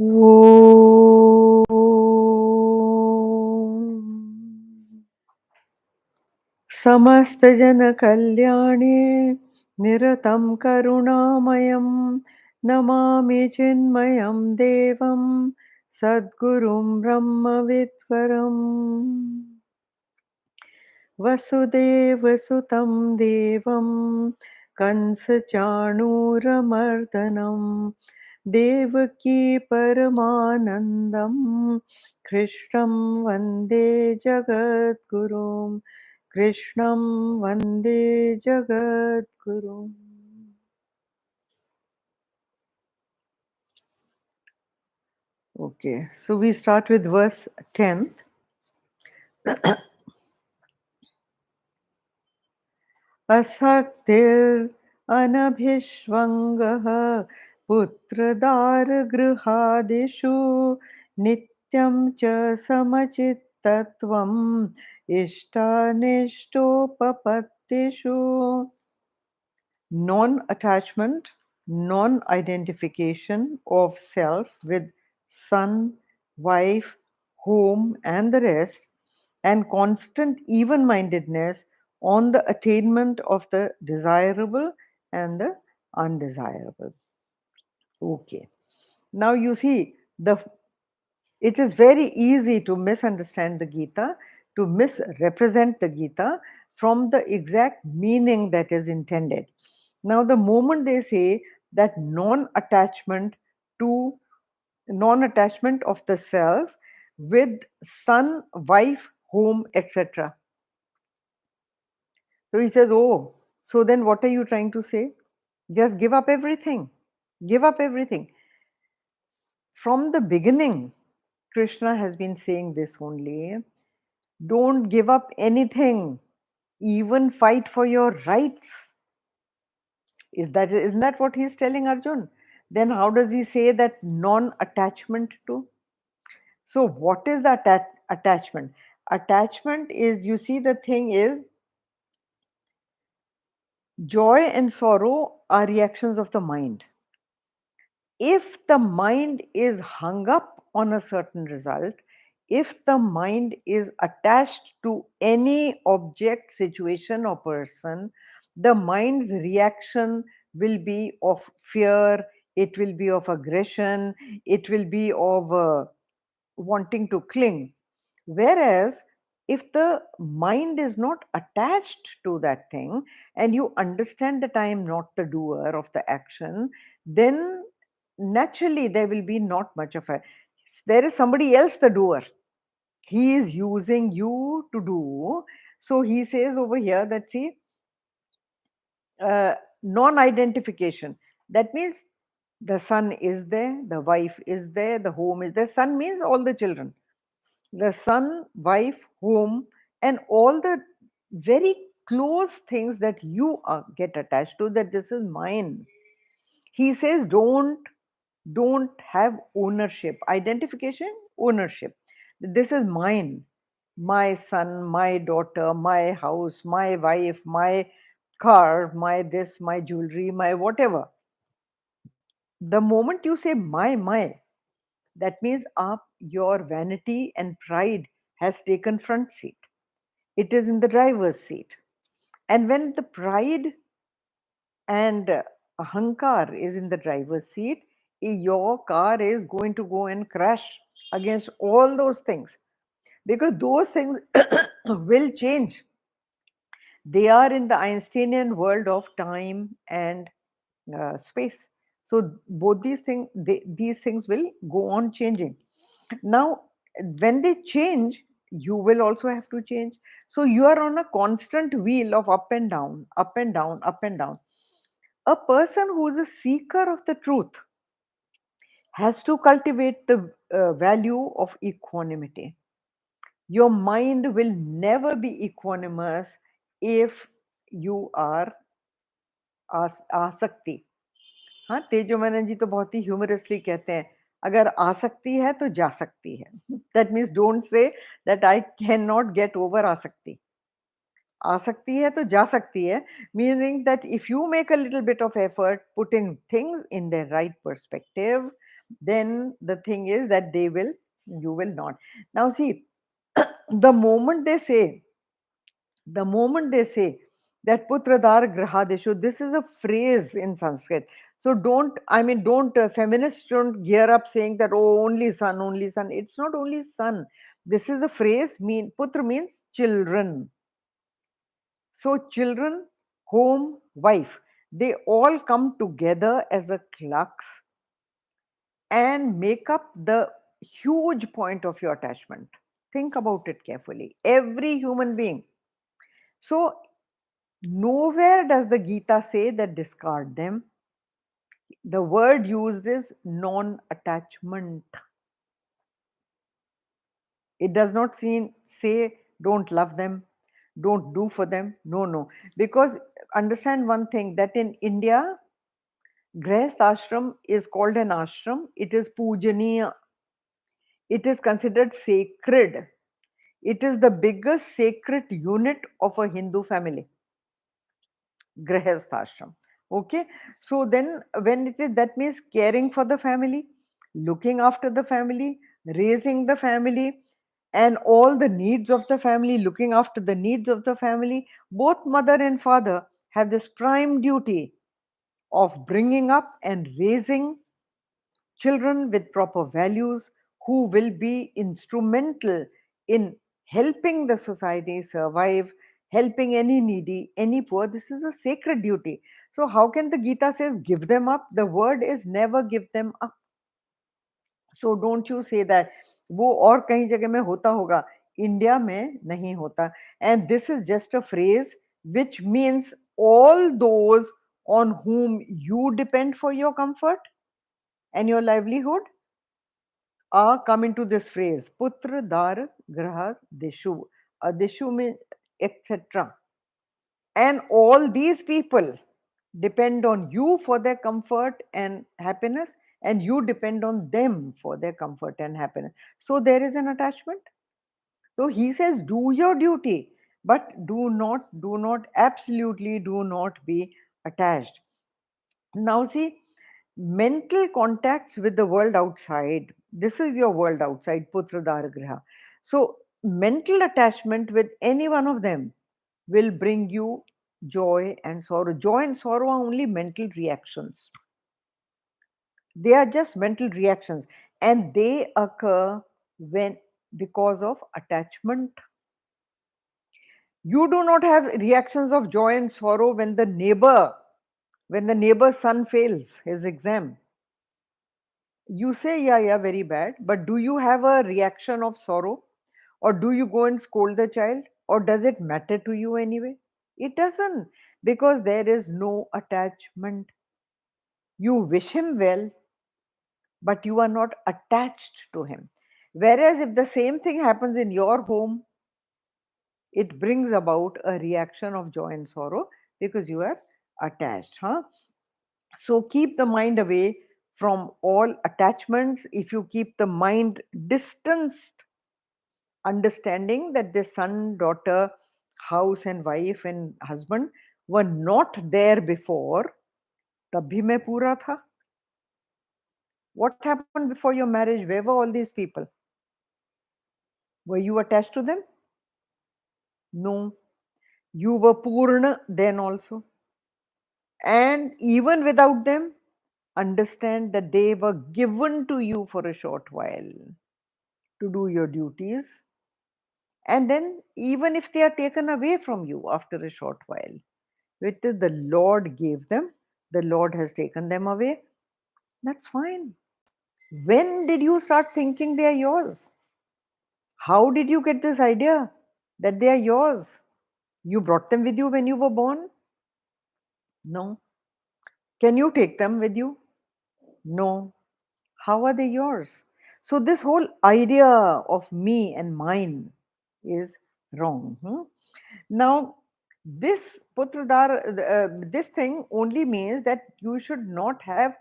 Om Samasta Jana Kalyane Niratam Karunamayam Namami Chinmayam Devam Sadgurum Brahma Vidvaram Vasudevasutam Devam Kansachanuramardanam Devaki Paramanandam Krishnam Vande Jagadgurum Krishnam Vande Jagadgurum. Okay, so we start with verse 10th. Asaktir anabhishvangah putradar-grihadishu nityam cha samachittatvam ishtanishtopapatishu. Non-attachment, non-identification of self with son, wife, home, and the rest, and constant even-mindedness on the attainment of the desirable and the undesirable. Okay. Now you see, it is very easy to misunderstand the Gita, to misrepresent the Gita from the exact meaning that is intended. Now, the moment they say that to non-attachment of the self with son, wife, home, etc. So he says, oh, so then what are you trying to say? Just give up everything. Give up everything. From the beginning, Krishna has been saying this only. Don't give up anything, even fight for your rights. Isn't that what he's telling Arjun? Then how does he say that non-attachment to? So what is that attachment? Attachment is, you see, the thing is, joy and sorrow are reactions of the mind. If the mind is hung up on a certain result, if the mind is attached to any object, situation, or person, the mind's reaction will be of fear, it will be of aggression, it will be of wanting to cling. Whereas, if the mind is not attached to that thing and you understand that I am not the doer of the action, then naturally there will be not much of a, there is somebody else the doer, he is using you to do. So he says over here that, see, non-identification, that means the son is there, the wife is there, the home is there. Son means all the children, the son, wife, home, and all the very close things that you get attached to, that this is mine. He says don't have ownership, identification, ownership. This is mine, my son, my daughter, my house, my wife, my car, my this, my jewelry, my whatever. The moment you say my, that means your vanity and pride has taken front seat. It is in the driver's seat. And when the pride and ahankar is in the driver's seat, your car is going to go and crash against all those things, because those things will change. They are in the Einsteinian world of time and space. So both these things will go on changing. Now, when they change, you will also have to change. So you are on a constant wheel of up and down, up and down, up and down. A person who is a seeker of the truth has to cultivate the value of equanimity. Your mind will never be equanimous if you are आसक्ति. हाँ, तेजोमनन जी तो बहुत ही humorously कहते हैं, अगर आसक्ति है तो जा सकती है. That means don't say that I cannot get over आसक्ति. आसक्ति है तो जा सकती है, meaning that if you make a little bit of effort putting things in their right perspective, then the thing is that you will not. Now see, the moment they say, the moment they say that putradar grahadeshu, this is a phrase in Sanskrit. So don't feminists don't gear up saying that, oh, only son, only son. It's not only son. This is a phrase, putra means children. So children, home, wife, they all come together as a klux and make up the huge point of your attachment. Think about it carefully. Every human being. So nowhere does the Gita say that discard them. The word used is non attachment. It does not say don't love them, don't do for them. No, no. Because understand one thing, that in India, Grihast ashram is called an ashram. It is pujaniya. It is considered sacred. It is the biggest sacred unit of a Hindu family. Grihasthashram. Okay, so then when it is, that means caring for the family, looking after the family, raising the family, and all the needs of the family, looking after the needs of the family. Both mother and father have this prime duty of bringing up and raising children with proper values who will be instrumental in helping the society survive, helping any needy, any poor. This is a sacred duty. So how can the Gita says give them up? The word is never give them up. So don't you say that वो और कहीं जगह में होता होगा, India में नहीं होता. And this is just a phrase which means all those on whom you depend for your comfort and your livelihood come into this phrase putra dar graha dishu. Dishu means etc. And all these people depend on you for their comfort and happiness, and you depend on them for their comfort and happiness. So there is an attachment. So he says do your duty, but do not absolutely do not be attached. Now see, mental contacts with the world outside. This is your world outside, Putra Daragriha. So mental attachment with any one of them will bring you joy and sorrow. Joy and sorrow are only mental reactions. They are just mental reactions, and they occur when because of attachment. You do not have reactions of joy and sorrow when the neighbor's son fails his exam. You say, yeah, very bad, but do you have a reaction of sorrow? Or do you go and scold the child? Or does it matter to you anyway? It doesn't, because there is no attachment. You wish him well, but you are not attached to him. Whereas if the same thing happens in your home, it brings about a reaction of joy and sorrow because you are attached. Huh? So keep the mind away from all attachments. If you keep the mind distanced, understanding that the son, daughter, house, and wife and husband were not there before, तब भी मैं पूरा था. What happened before your marriage? Where were all these people? Were you attached to them? No. You were Purna then also. And even without them, understand that they were given to you for a short while to do your duties. And then, even if they are taken away from you after a short while, which is the Lord gave them, the Lord has taken them away, that's fine. When did you start thinking they are yours? How did you get this idea that they are yours? You brought them with you when you were born? No. Can you take them with you? No. How are they yours? So, this whole idea of me and mine is wrong. Now, this thing only means that you should not have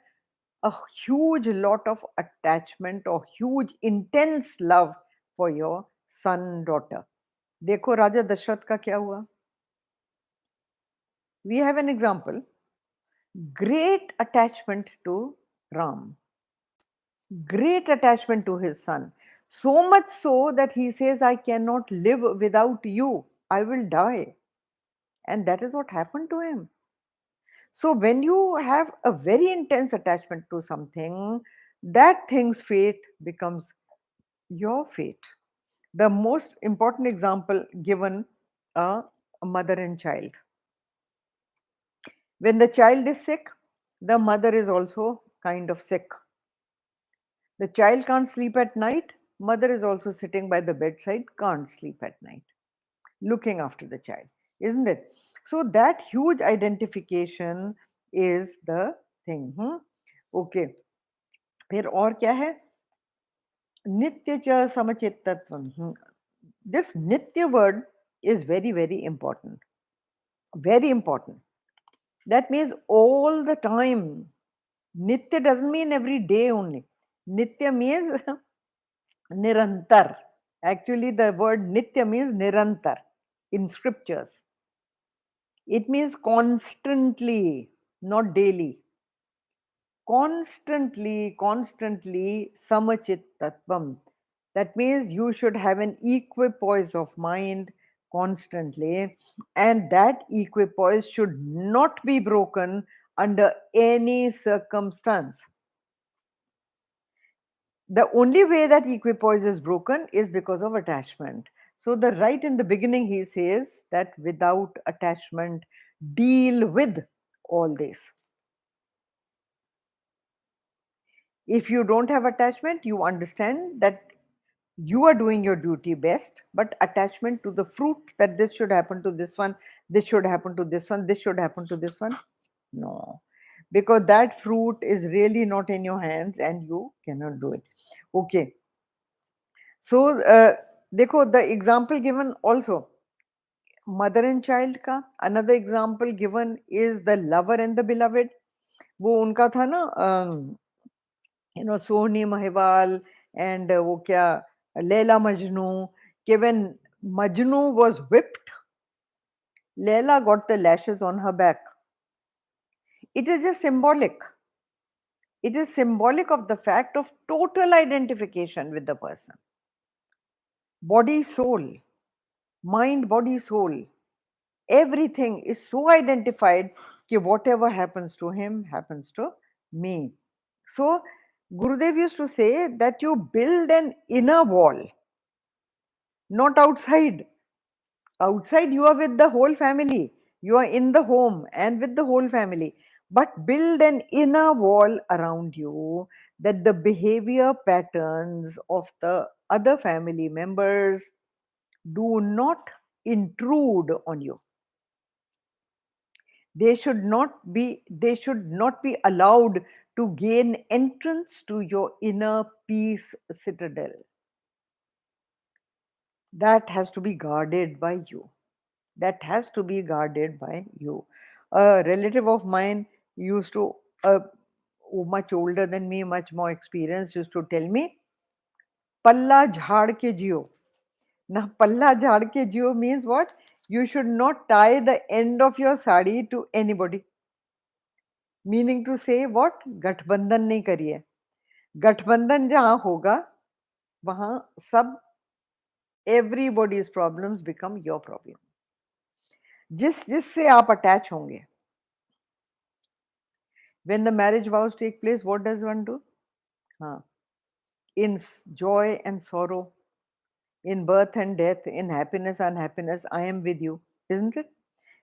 a huge lot of attachment or huge intense love for your son daughter. देखो राजा दशरथ का क्या हुआ? We have an example. Great attachment to Ram. great attachment to his son. So much so that he says, I cannot live without you. I will die. And that is what happened to him. So when you have a very intense attachment to something, that thing's fate becomes your fate. The most important example given, a mother and child. When the child is sick, the mother is also kind of sick. The child can't sleep at night, mother is also sitting by the bedside, can't sleep at night, looking after the child, isn't it? So that huge identification is the thing. Okay. फिर और क्या है? नित्य च समचित्तत्वम. This nitya word is very, very important. Very important. That means all the time. Nitya doesn't mean every day only. Nitya means nirantar. Actually, the word nitya means nirantar in scriptures. It means constantly, not daily. Constantly samachit tattvam. That means you should have an equipoise of mind constantly, and that equipoise should not be broken under any circumstance. The only way that equipoise is broken is because of attachment. So, the right in the beginning, he says that without attachment, deal with all this. If you don't have attachment, you understand that you are doing your duty best, but attachment to the fruit, that this should happen to this one, this should happen to this one, this should happen to this one, no, because that fruit is really not in your hands and you cannot do it. Okay. So देखो, the example given also, mother and child का, another example given is the lover and the beloved. वो उनका था ना, सोहनी Mahiwal and वो क्या, Leila Majnu. When Majnu was whipped, Leila got the lashes on her back. It is just symbolic. It is symbolic of the fact of total identification with the person. Body, soul, mind, body, soul. Everything is so identified that whatever happens to him happens to me. So, Gurudev used to say that you build an inner wall, not outside. Outside, you are with the whole family. You are in the home and with the whole family. But build an inner wall around you that the behavior patterns of the other family members do not intrude on you. They should not be allowed to gain entrance to your inner peace citadel. That has to be guarded by you. That has to be guarded by you. A relative of mine used to, much older than me, much more experienced, used to tell me, palla jhaad ke jiyo. Now, palla jhaad ke jiyo means what? You should not tie the end of your sari to anybody. Meaning to say what? गठबंधन नहीं करिए. गठबंधन जहाँ होगा, वहाँ सब, everybody's problems become your problem. जिससे आप attach होंगे. When the marriage vows take place, what does one do? In joy and sorrow, in birth and death, in happiness and unhappiness, I am with you, isn't it?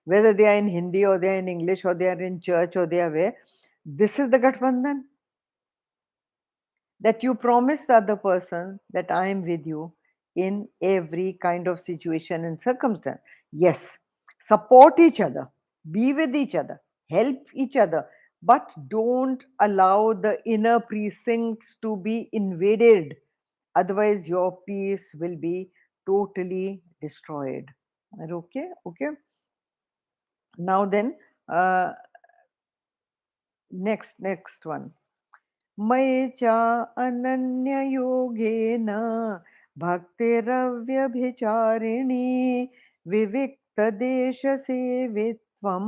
Whether they are in Hindi or they are in English or they are in church or they are where, this is the Gathbandhan. That you promise the other person that I am with you in every kind of situation and circumstance. Yes, support each other, be with each other, help each other, but don't allow the inner precincts to be invaded. Otherwise, your peace will be totally destroyed. Okay, okay. Now then, next one. मयि च अनन्ययोगेन भक्तिरव्यभिचारिणी विविक्तदेशसेवित्वं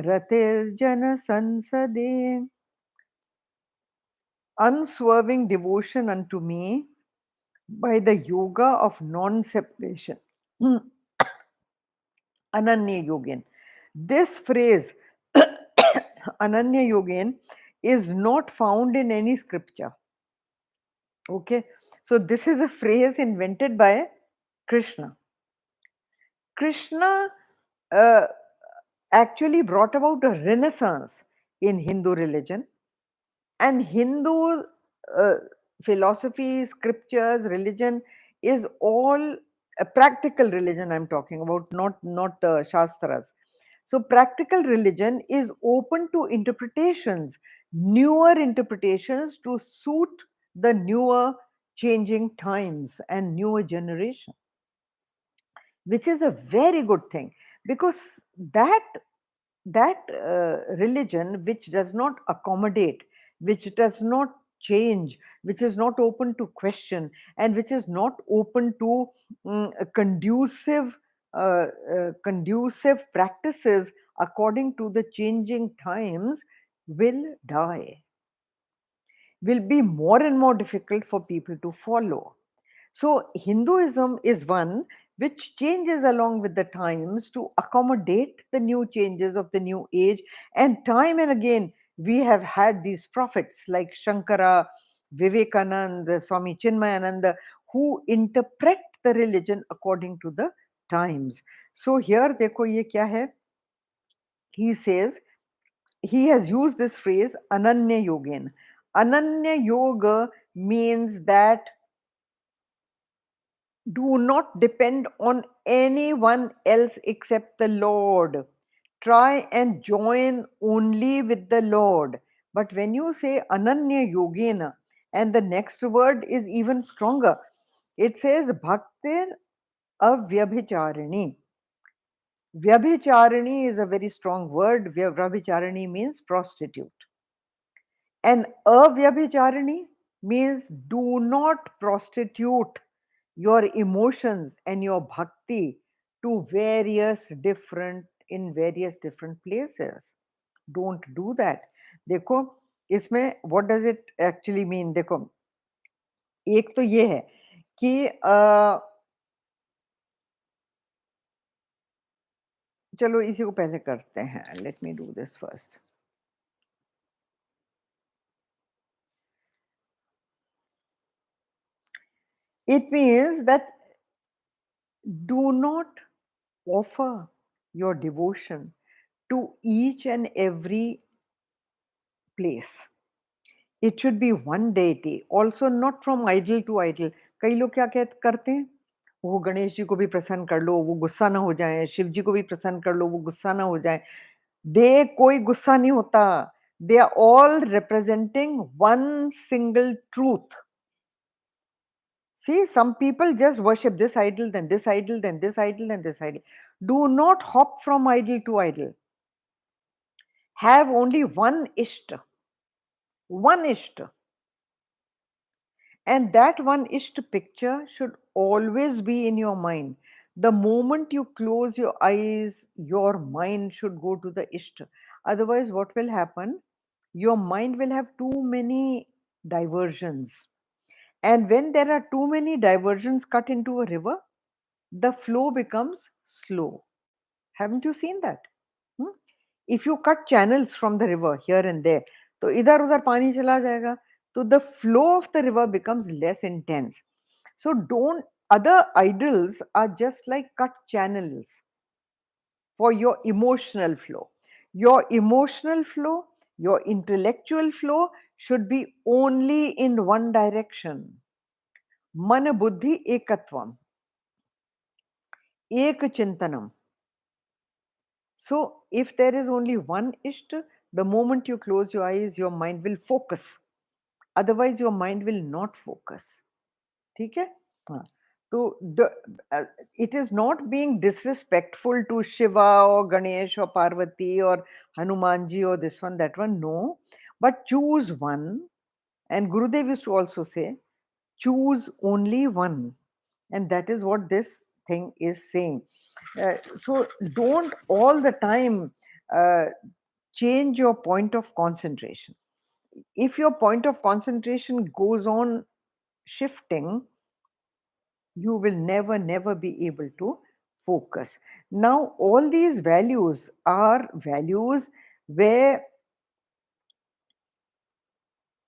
रतिर्जनसंसदे. unswerving devotion unto me by the yoga of non-separation. Ananya Yogin. This phrase, Ananya Yogin, is not found in any scripture. Okay, so this is a phrase invented by Krishna. Krishna uh, actually brought about a renaissance in Hindu religion, and Hindu uh, philosophy, scriptures, religion is all a practical religion. I'm talking about, not shastras. So practical religion is open to interpretations, newer interpretations to suit the newer changing times and newer generation, which is a very good thing, because that religion which does not accommodate, which does not change, which is not open to question, and which is not open to a conducive practices according to the changing times, will die, will be more and more difficult for people to follow. So, Hinduism is one which changes along with the times to accommodate the new changes of the new age. And time and again, we have had these prophets like Shankara, Vivekananda, Swami Chinmayananda, who interpret the religion according to the times. So, here, dekho ye kya hai? He says, he has used this phrase, Ananya Yogin. Ananya Yoga means that do not depend on anyone else except the Lord. Try and join only with the Lord. But when you say Ananya Yogena, and the next word is even stronger, it says Bhaktir Avyabhicharini. Vyabhicharini is a very strong word. Vyabhicharini means prostitute. And avyabhicharini means do not prostitute your emotions and your bhakti to various different places. Don't do that. देखो इसमें what does it actually mean? देखो एक तो ये है कि चलो इसी को पहले करते हैं. Let me do this first. It means that do not offer your devotion to each and every place. It should be one deity, also not from idol to idol. कई लोग क्या करते हैं, वो गणेश जी को भी प्रसन्न कर लो, वो गुस्सा ना हो जाए, शिव जी को भी प्रसन्न कर लो, वो गुस्सा ना हो जाए. दे कोई गुस्सा नहीं होता. They are all representing one single truth. See, some people just worship this idol, then this idol, then this idol, then this idol. Do not hop from idol to idol. Have only one Ishta. One Ishta. And that one Ishta picture should always be in your mind. The moment you close your eyes, your mind should go to the Ishta. Otherwise, what will happen? Your mind will have too many diversions. And when there are too many diversions cut into a river, the flow becomes slow. Haven't you seen that? Hmm? If you cut channels from the river here and there, तो इधर उधर पानी चला जाएगा, so the flow of the river becomes less intense. So don't, other idols are just like cut channels for your emotional flow. Your emotional flow, your intellectual flow should be only in one direction. Mana buddhi ekatvam, ek chintanam. So, if there is only one ishta, the moment you close your eyes, your mind will focus. Otherwise, your mind will not focus. ठीक है? हाँ. So, it is not being disrespectful to Shiva or Ganesh or Parvati or Hanumanji or this one, that one. No. But choose one. And Gurudev used to also say, choose only one. And that is what this thing is saying. So don't all the time change your point of concentration. if your point of concentration goes on shifting, you will never be able to focus. Now, all these values are values where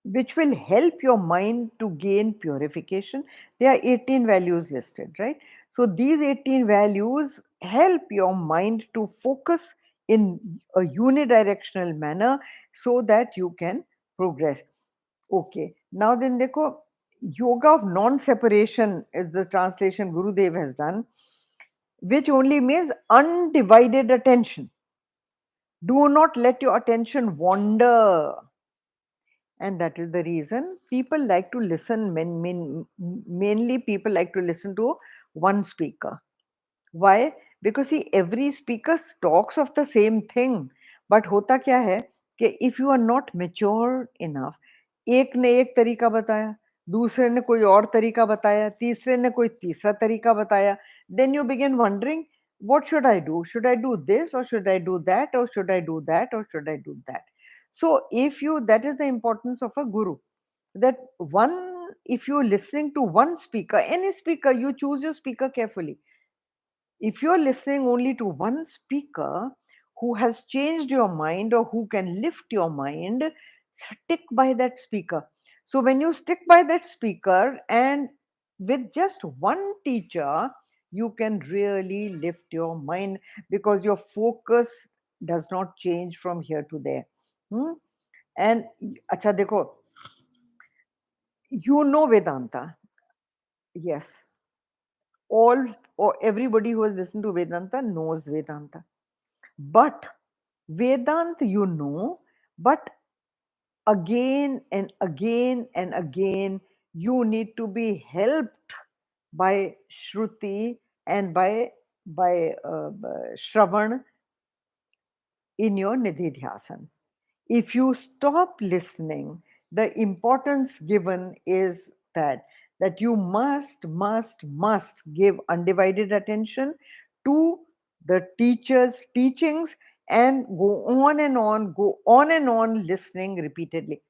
which will help your mind to gain purification. There are 18 values listed, right? So these 18 values help your mind to focus in a unidirectional manner so that you can progress. Okay, now then, dekho, yoga of non-separation is the translation Gurudev has done, which only means undivided attention. Do not let your attention wander. And that is the reason people like to listen, mainly people like to listen to one speaker. Why? Because see, every speaker talks of the same thing. But होता क्या है कि if you are not mature enough, एक ने एक तरीका बताया, दूसरे ने कोई और तरीका बताया, तीसरे ने कोई तीसरा तरीका बताया, then you begin wondering, what should I do? Should I do this or should I do that or should I do that or should I do that? So if you, that is the importance of a guru. That one, if you're listening to one speaker, any speaker, you choose your speaker carefully. If you're listening only to one speaker who has changed your mind or who can lift your mind, stick by that speaker. So when you stick by that speaker and with just one teacher, you can really lift your mind because your focus does not change from here to there. Hmm? And acha dekho, you know Vedanta. Yes, all or everybody who has listened to Vedanta knows Vedanta. But Vedanta, you know, but again and again and again, you need to be helped by Shruti and by Shravan in your Nididhyasan. If you stop listening, the importance given is that you must give undivided attention to the teacher's teachings and go on and on listening repeatedly.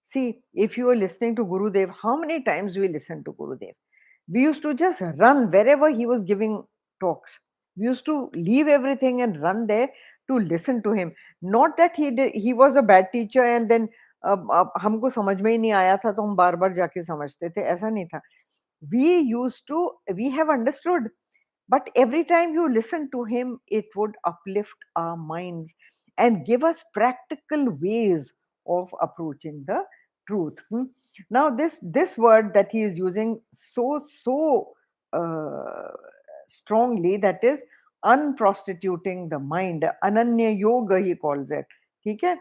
See, if you are listening to Gurudev, how many times we listen to Gurudev? We used to just run wherever he was giving talks. We used to leave everything and run there to listen to him. Not that he was a bad teacher and then अब हमको समझ में ही नहीं आया था तो हम बार बार जाके समझते थे, ऐसा नहीं था. We have understood, but every time you listen to him, it would uplift our minds and give us practical ways of approaching the truth. Now, this word that he is using so uh, strongly, that is unprostituting the mind, ananya yoga he calls it. ठीक है,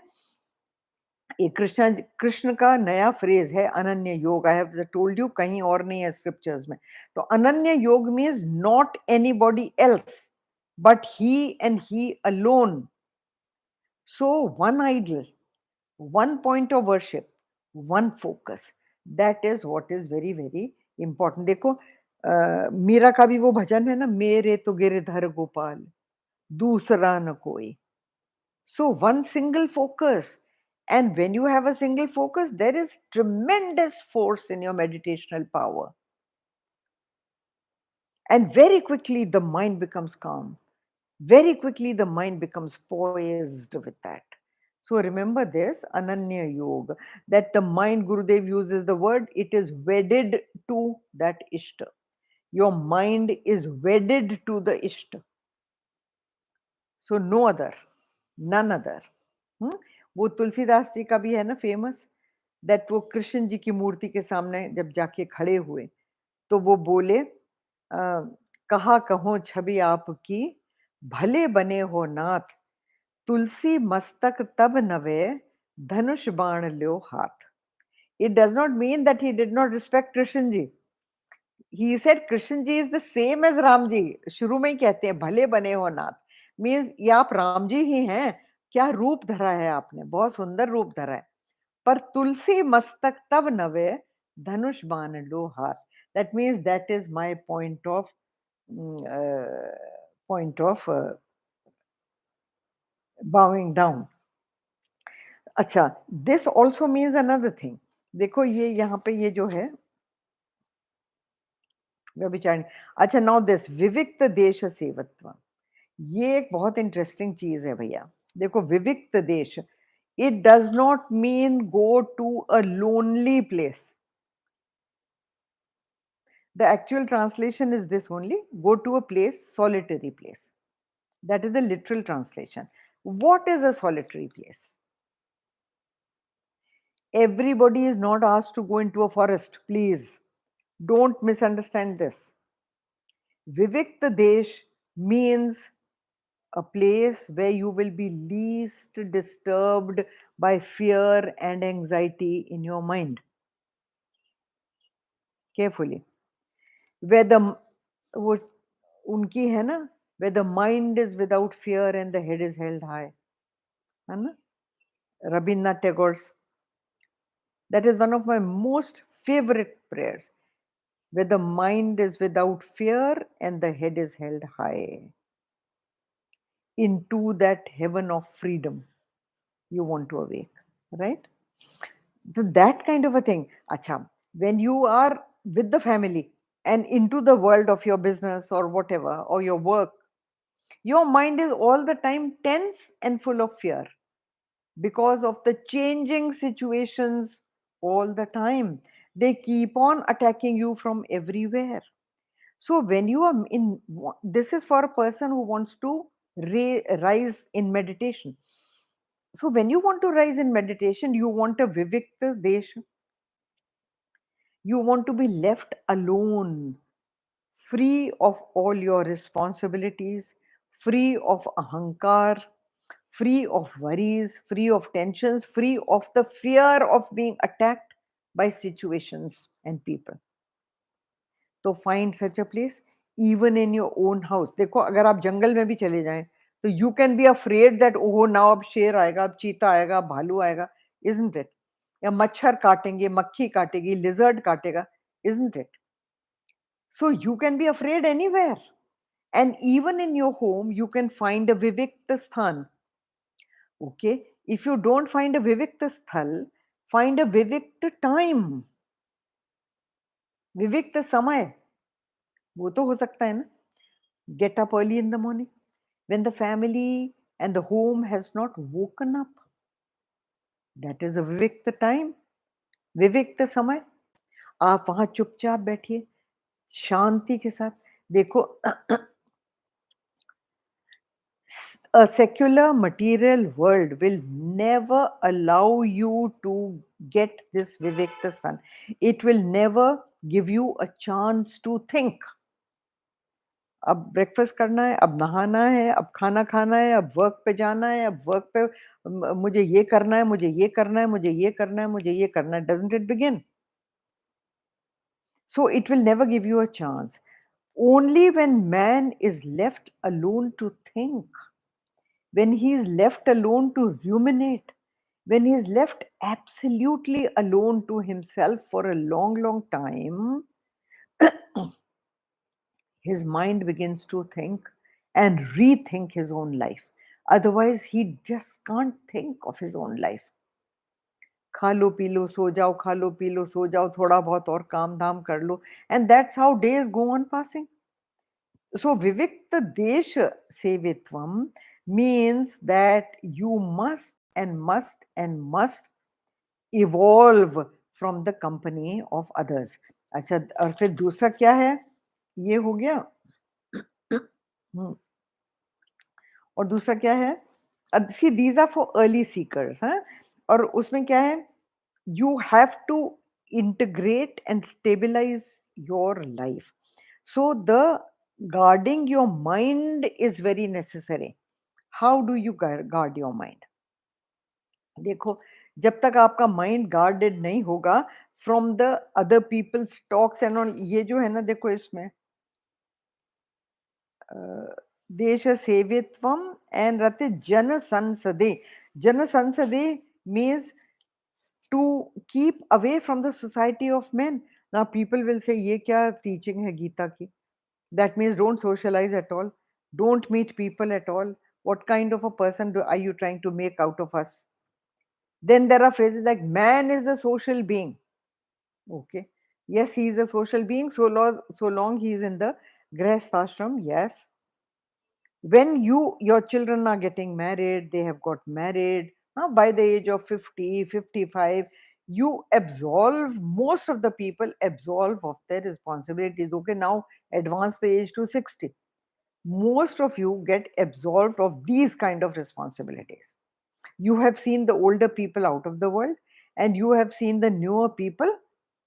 ये कृष्ण का नया phrase है अनन्य योग. I have told you, कहीं और नहीं है स्क्रिप्चर्स में. तो अनन्य योग means not anybody else but he and he alone. So one idol, one point of worship, one focus. That is what is very important. देखो मीरा का भी वो भजन है ना, मेरे तो गिरधर गोपाल दूसरा न कोई. So one single focus. And when you have a single focus, there is tremendous force in your meditational power. And very quickly the mind becomes calm. Very quickly the mind becomes poised with that. So remember this, Ananya Yoga, that the mind, Gurudev uses the word, it is wedded to that Ishta. Your mind is wedded to the Ishta. So no other, none other. वो तुलसीदास जी का भी है ना famous, that वो कृष्ण जी की मूर्ति के सामने जब जाके खड़े हुए तो वो बोले, कहा कहो छवि आपकी भले बने हो नाथ, तुलसी मस्तक तब नवे धनुष बाण ल्यो हाथ. It does not mean that he did not respect Krishna ji. He said Krishna ji is the same as Ram ji. शुरू में ही कहते हैं भले बने हो नाथ, मीन्स ये आप राम जी ही हैं. क्या रूप धरा है आपने, बहुत सुंदर रूप धरा है. पर तुलसी मस्तक तब नवे धनुष बाण लो हाथ. That means that is my point of bowing down. अच्छा, this also means another thing. देखो ये यहाँ पे ये जो है व्यभिचारिणी। अच्छा, नाउ दिस विविक्त देश सेवत्व, ये एक बहुत इंटरेस्टिंग चीज है भैया। देखो विविक्त देश, it does not mean go to a lonely place. The actual translation is this only: go to a place, solitary place. That is the literal translation. What is a solitary place? Everybody is not asked to go into a forest, please. Don't misunderstand this. Vivikta Desh means a place where you will be least disturbed by fear and anxiety in your mind. Carefully. Where the वो उनकी है ना, where the mind is without fear and the head is held high, है ना, Rabindranath Tagore's. That is one of my most favorite prayers, where the mind is without fear and the head is held high, into that heaven of freedom you want to awake, right? So that kind of a thing. Acha, when you are with the family and into the world of your business or whatever, or your work, your mind is all the time tense and full of fear because of the changing situations all the time. They keep on attacking you from everywhere. So when you are in, this is for a person who wants to rise in meditation. So when you want to rise in meditation, you want a vivikta desha. You want to be left alone, free of all your responsibilities, free of ahankar, free of worries, free of tensions, free of the fear of being attacked by situations and people. तो find such a place even in your own house. देखो अगर आप जंगल में भी चले जाएं तो you can be afraid that ओहो नाउ अब शेर आएगा, अब चीता आएगा, अब भालू आएगा, इजंट इट? या मच्छर काटेंगे, मक्खी काटेगी, लिजर्ड काटेगा, isn't it? So you can be afraid anywhere, and even in your home you can find a vivikta sthan. Okay, if you don't find a vivikta sthal, find a विविक्त time, विविक्त समय। वो तो हो सकता है ना, get up early in the morning when the family and the home has not woken up. That is a vivikta time, विविक्त समय। आप वहां चुपचाप बैठिए शांति के साथ। देखो a secular material world will never allow you to get this vivikta sun. It will never give you a chance to think. अब breakfast करना है, अब नहाना है, अब खाना खाना है, अब वर्क पे जाना है, अब वर्क पे मुझे ये करना है, मुझे ये करना है, मुझे ये करना है, मुझे ये करना है। Doesn't it begin? So it will never give you a chance. Only when man is left alone to think, when he is left alone to ruminate, when he is left absolutely alone to himself for a long, long time, his mind begins to think and rethink his own life. Otherwise, he just can't think of his own life. खा लो P low सो जाओ, खा लो P low सो जाओ, थोड़ा बहुत और काम धाम कर लो, and that's how days go on passing. So vivikta desha sevitvam means that you must and must and must evolve from the company of others. अच्छा, और फिर दूसरा क्या है? ये हो गया। और दूसरा क्या है? See these are for early seekers. हाँ, और उसमें क्या है? You have to integrate and stabilise your life, so the guarding your mind is very necessary. How do you guard your mind? देखो, जब तक आपका माइंड गार्डेड नहीं होगा from the other people's talks and all, ये जो है ना, देखो इसमें देश सेवित्वम एंड रहते jan sansade. Jan sansade means to keep away from the society of men. Now people will say ये क्या टीचिंग है गीता की? That means don't socialize at all, don't meet people at all. What kind of a person are you trying to make out of us? Then there are phrases like man is a social being. Okay. Yes, he is a social being so long he is in the grahast ashram. Yes. When your children are getting married, they have got married by the age of 50, 55, you absolve, most of the people absolve of their responsibilities. Okay, now advance the age to 60. Most of you get absolved of these kind of responsibilities. You have seen the older people out of the world, and you have seen the newer people,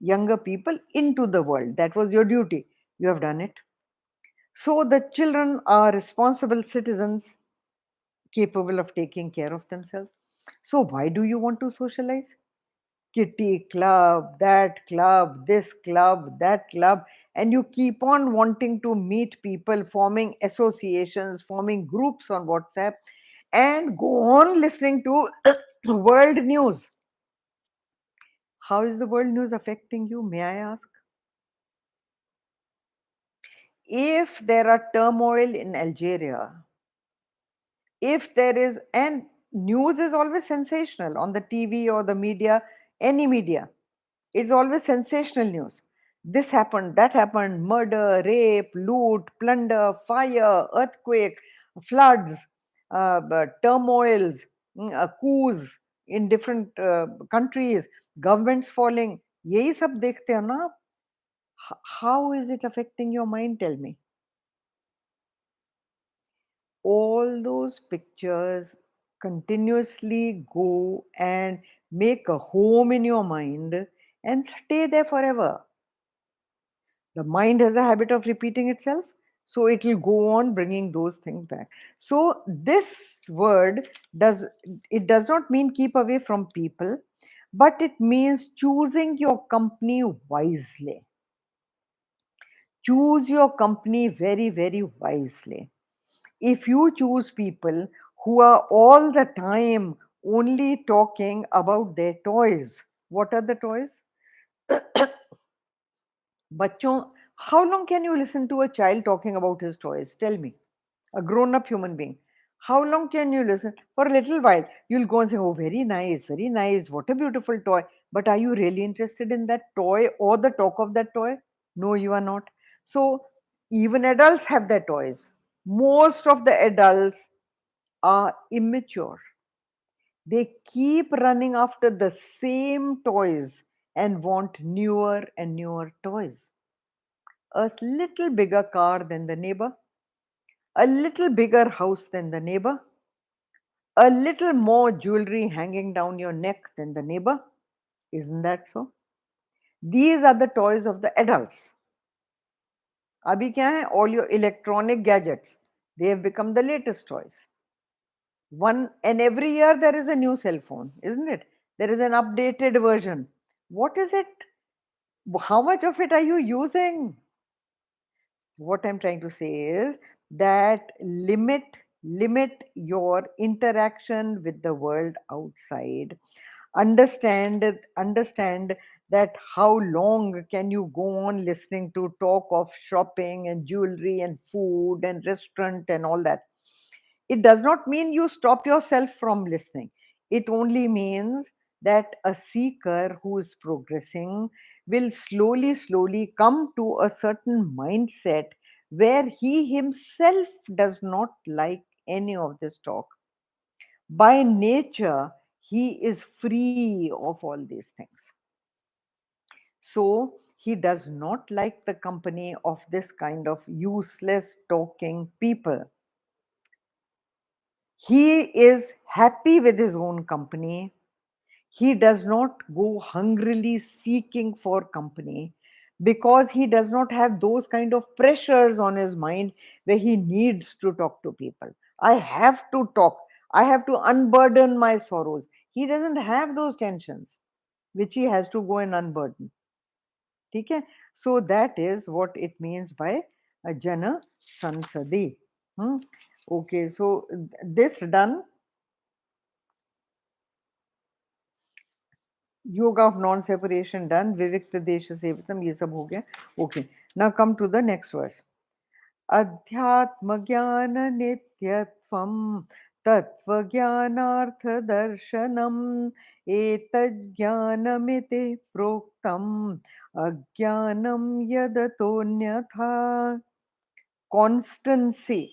younger people into the world. That was your duty. You have done it. So the children are responsible citizens capable of taking care of themselves. So why do you want to socialize? Kitty club, this club, that club, and you keep on wanting to meet people, forming associations, forming groups on WhatsApp, and go on listening to world news. How is the world news affecting you, may I ask? If there are turmoil in Algeria, if there is, and news is always sensational on the TV or the media, any media, it's always sensational news. This happened, that happened, murder, rape, loot, plunder, fire, earthquake, floods, turmoils, coups in different countries, governments falling. यही सब देखते हो ना आप? How is it affecting your mind, tell me? All those pictures continuously go and make a home in your mind and stay there forever. The mind has a habit of repeating itself, so it will go on bringing those things back. So this word does not mean keep away from people, but it means choosing your company wisely. Choose your company very, very wisely. If you choose people who are all the time only talking about their toys, what are the toys? बच्चों, how long can you listen to a child talking about his toys? Tell me, a grown up human being. How long can you listen? For a little while, you'll go and say, oh, very nice, what a beautiful toy. But are you really interested in that toy or the talk of that toy? No, you are not. So, even adults have their toys. Most of the adults are immature. They keep running after the same toys and want newer and newer toys. A little bigger car than the neighbor, a little bigger house than the neighbor, a little more jewelry hanging down your neck than the neighbor. Isn't that so? These are the toys of the adults. अभी क्या है? All your electronic gadgets, they have become the latest toys. One and every year there is a new cell phone, isn't it? There is an updated version. What is it? How much of it are you using? What I'm trying to say is that limit your interaction with the world outside. Understand that how long can you go on listening to talk of shopping and jewelry and food and restaurant and all that. It does not mean you stop yourself from listening. It only means that a seeker who is progressing will slowly come to a certain mindset where he himself does not like any of this talk. By nature, he is free of all these things. So, he does not like the company of this kind of useless talking people. He is happy with his own company. He does not go hungrily seeking for company because he does not have those kind of pressures on his mind where he needs to talk to people. I have to talk. I have to unburden my sorrows. He doesn't have those tensions which he has to go and unburden. Okay? So that is what it means by a Jana Sansadi. Hmm? Okay, so this done. Yoga of non-separation done, Vivikta Desha Sevitam, ये सब हो गया. Okay, now come to the next verse. अध्यात्म ज्ञान नित्यत्वम तत्त्वज्ञानार्थदर्शनम् एतज्ज्ञानमिति प्रोक्तम् अज्ञानं यदतोऽन्यथा. Constancy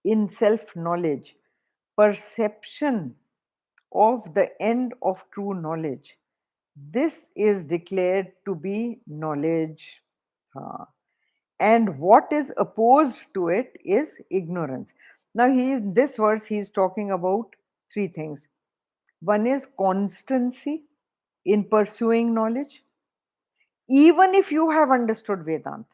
in self knowledge, perception of the end of true knowledge. This is declared to be knowledge. हाँ. And what is opposed to it is ignorance. Now, in this verse, he is talking about three things. One is constancy in pursuing knowledge, even if you have understood Vedanta,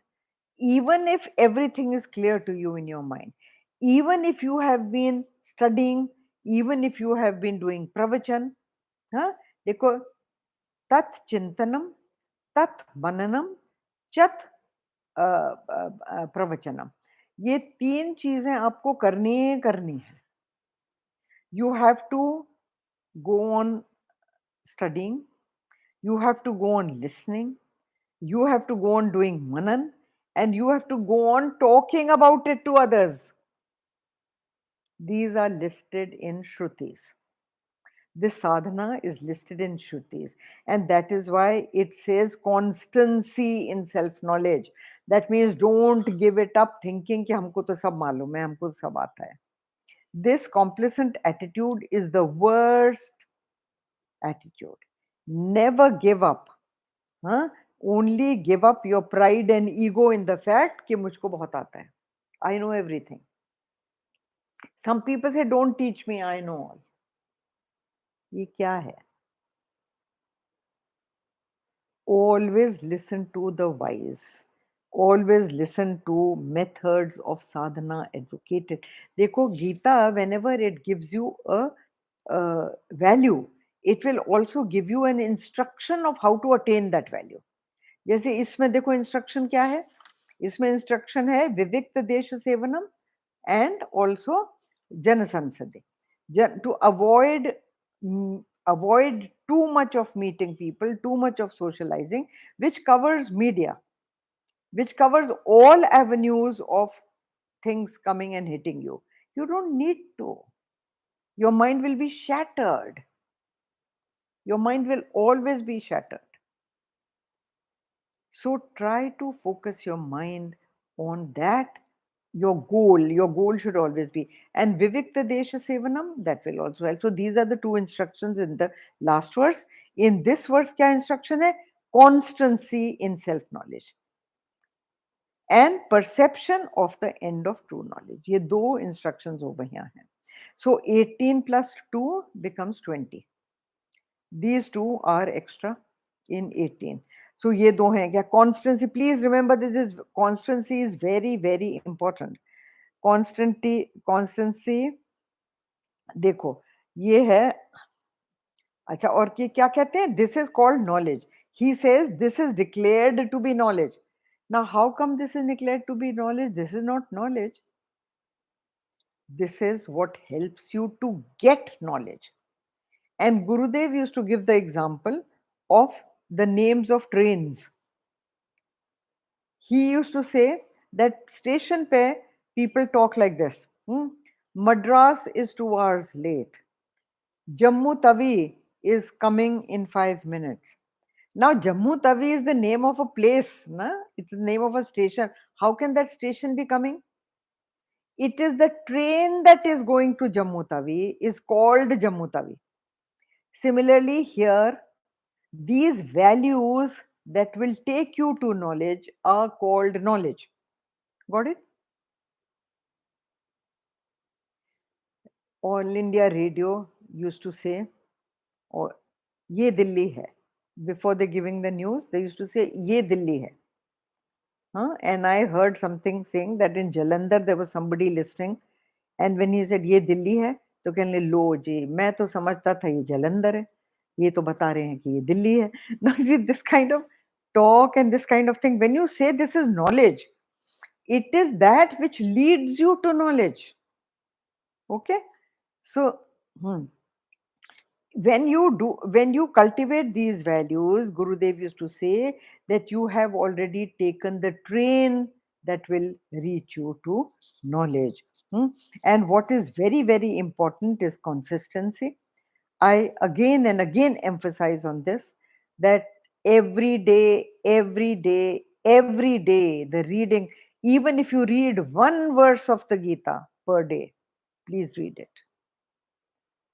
even if everything is clear to you in your mind, even if you have been studying, even if you have been doing pravachan, हाँ, देखो, tat chintanam, tat mananam, chat प्रवचनम, ये तीन चीजें आपको करनी है. You have to go on studying, you have to go on listening, you have to go on doing manan, and you have to go on talking about it to others. These are listed in Shrutis. This sadhana is listed in Shrutis, and that is why it says constancy in self knowledge. That means don't give it up thinking कि हमको तो सब मालूम है, हमको तो सब आता है. This complacent attitude is the worst attitude. Never give up. Huh? Only give up your pride and ego in the fact कि मुझको बहुत आता है. I know everything. Some people say, don't teach me, I know all. ये क्या है? Always listen to the wise. Always listen to methods of sadhana advocated. देखो Geeta, whenever it gives you a value, it will also give you an instruction of how to attain that value. जैसे इसमें देखो instruction क्या है? इसमें instruction है विविक्त देश सेवनम and also jana sansade. To avoid too much of meeting people, too much of socializing, which covers media, which covers all avenues of things coming and hitting you. You don't need to. Your mind will be shattered. Your mind will always be shattered. So try to focus your mind on that. Your goal should always be. And Vivikta Desha Sevanam, that will also help. So these are the two instructions in the last verse. In this verse, kya instruction hai? Constancy in self-knowledge and perception of the end of true knowledge. ये दो instructions over here हैं. So 18 plus 2 becomes 20. These two are extra in 18. So ये दो हैं क्या? Constancy, please remember this is constancy is very, very important. Constancy देखो ये है. अच्छा, और ये क्या कहते हैं? This is called knowledge. He says this is declared to be knowledge. Now how come this is declared to be knowledge? This is not knowledge. This is what helps you to get knowledge. And Gurudev used to give the example of the names of trains. He used to say that station pe people talk like this. Madras is 2 hours late. Jammu Tawi is coming in 5 minutes. Now Jammu Tawi is the name of a place, na? It's the name of a station. How can that station be coming? It is the train that is going to Jammu Tawi is called Jammu Tawi. Similarly, here, these values that will take you to knowledge are called knowledge. Got it? All India Radio used to say, or ye Delhi hai. Before they giving the news, they used to say, ye Delhi hai. And I heard something saying that in Jalandhar there was somebody listening, and when he said, ye Delhi hai, तो कहने लो जी, मैं तो समझता था ये जलंधर है, ये तो बता रहे हैं कि ये दिल्ली है. Now see this kind of talk and this kind of thing, when you say this is knowledge, it is that which leads you to knowledge. Okay? So, when you cultivate these values, Gurudev used to say that you have already taken the train that will reach you to knowledge. Hmm? And what is very, very important is consistency. I again and again emphasize on this, that every day, the reading, even if you read one verse of the Gita per day, please read it.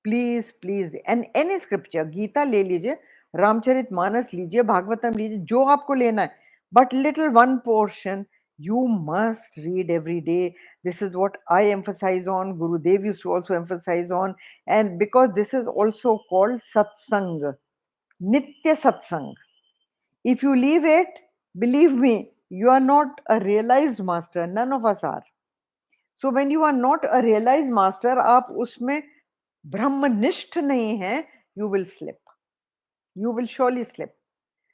Please and any scripture, Gita ले लीजिए, रामचरित मानस लीजिए, भागवतम लीजिए, जो आपको लेना है, but little one portion you must read every day. This is what I emphasize on, Gurudev used to also emphasize on, and because this is also called satsang, nitya satsang. If you leave it, believe me, you are not a realized master. None of us are. So when you are not a realized master, आप उसमें ब्रह्मनिष्ठ नहीं है, you will slip. You will surely slip.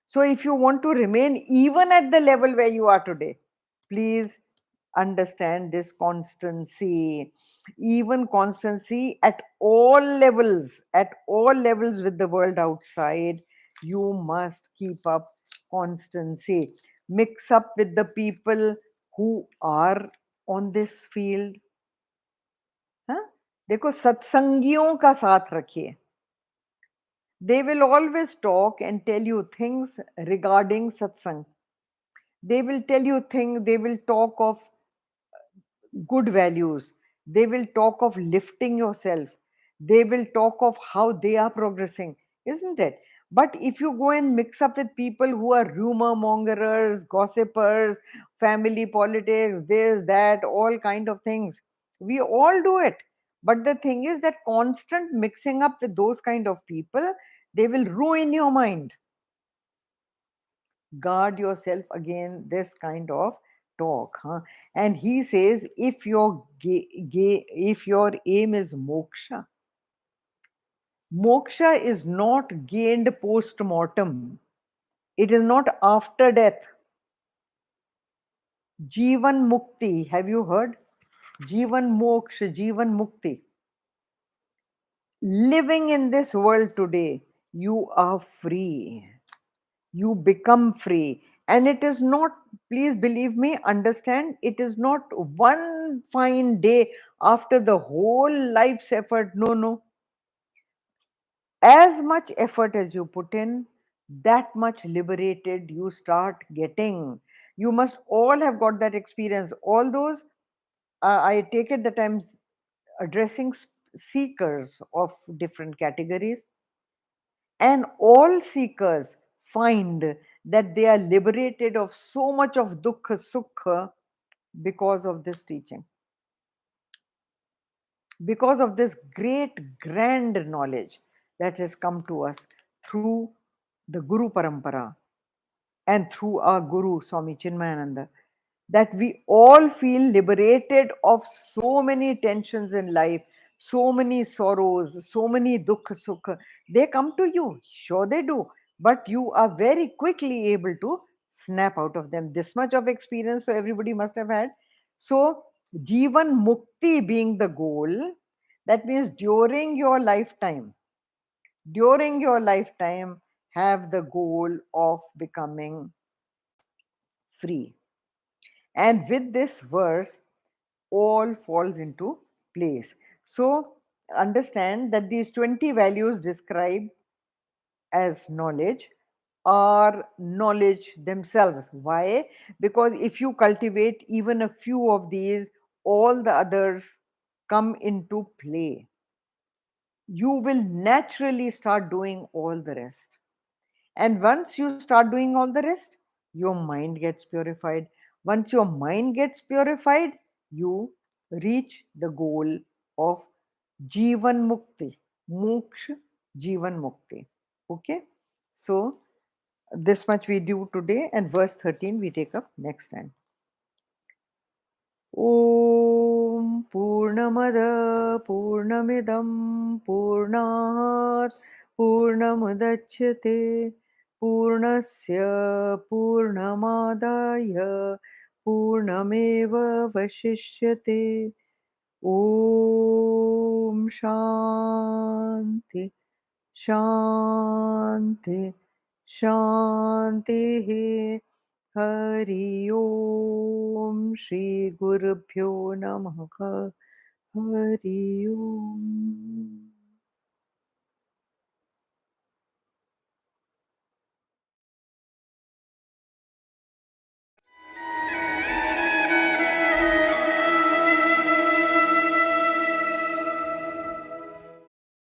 So if you want to remain even at the level where you are today, please understand this constancy. Even constancy at all levels with the world outside, you must keep up constancy. Mix up with the people who are on this field. हाँ? देखो, सत्संगियों का साथ रखिए. They will always talk and tell you things regarding satsang. They will tell you things, they will talk of good values. They will talk of lifting yourself. They will talk of how they are progressing, isn't it? But if you go and mix up with people who are rumor mongers, gossipers, family politics, this, that, all kind of things, we all do it. But the thing is that constant mixing up with those kind of people, they will ruin your mind. Guard yourself against this kind of talk, huh? And he says, if your aim is moksha, moksha is not gained post mortem. It is not after death. Jivan mukti, have you heard? Jivan moksha, jivan mukti. Living in this world today, you are free. You become free. And it is not, please believe me, understand, it is not one fine day after the whole life's effort. No, no. As much effort as you put in, that much liberated you start getting. You must all have got that experience. All those, I take it that I'm addressing seekers of different categories. And all seekers find that they are liberated of so much of dukkha sukha because of this teaching, because of this great grand knowledge that has come to us through the Guru Parampara and through our Guru Swami Chinmayananda, that we all feel liberated of so many tensions in life, so many sorrows, so many dukkha sukha. They come to you, sure they do, but you are very quickly able to snap out of them. This much of experience, so everybody must have had. So, Jivan Mukti being the goal, that means during your lifetime, have the goal of becoming free. And with this verse, all falls into place. So, understand that these 20 values described as knowledge are knowledge themselves. Why? Because if you cultivate even a few of these, all the others come into play. You will naturally start doing all the rest. And once you start doing all the rest, your mind gets purified. Once your mind gets purified, you reach the goal of Jivan Mukti, Moksha Jivan Mukti. Okay? So, this much we do today, and verse 13 we take up next time. ॐ पूर्णमद पूर्णमिदं पूर्णात् पूर्णमुदच्यते पूर्णस्य पूर्णमादाय पूर्णमेवावशिष्यते ॐ शान्ति शान्ति शान्तिः हरि ओम श्री गुरुभ्यो नमः Hari Om.